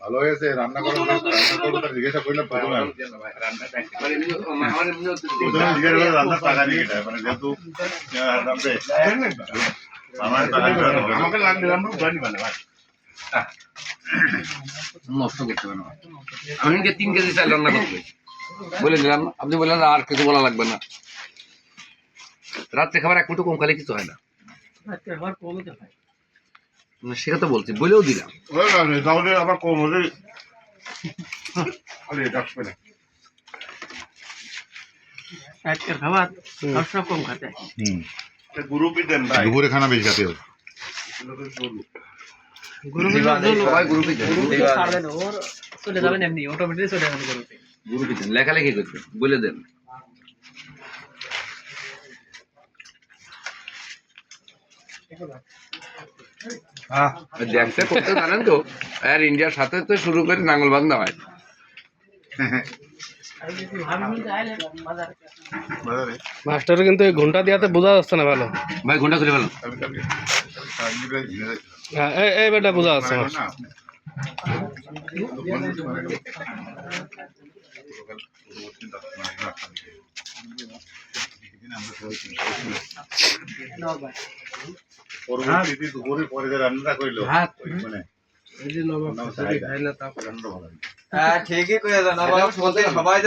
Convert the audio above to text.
ভালো হয়েছে রান্না করো তার জিজ্ঞাসা করলাম প্রথমে রান্না টাকা নিয়ে মানে যেহেতু আমাকে লাগবে নষ্ট করতে হবে না। আমি 3 কেজি চাল রান্না করতে বলে দিলাম, আপনি বললেন আর কিছু বলা লাগবে না। রাত্রে খাবার 1 মুঠো কম খালে কিছু হয় না, সেটা তো বলছি, বলেও দিলাম। আবার কম হলে খাবার সব কম খাতে গ্রুপই দেন ভাই, দুপুরে খানা বেশি খাতে হবে। চলে যাবেন এমনি অটোমেটিক চলে যাবেন গ্রুপে দেন, লেখালেখি করবেন, বলে দেন। দেখতে করতে জানেন তো, আর ইন্ডিয়ার সাথে তো শুরু করে নাঙ্গল বান্ধা হয়। মাস্টার কিন্তু ঘন্টা দিয়াতে বোঝা যাচ্ছে না ভালো ভাই ঘন্টা খুলে ভালো এই বেটা বোঝা যাচ্ছে দুপুরে পরে রান্নাটা করলো মানে ঠিকই কয়ে জানা সবাই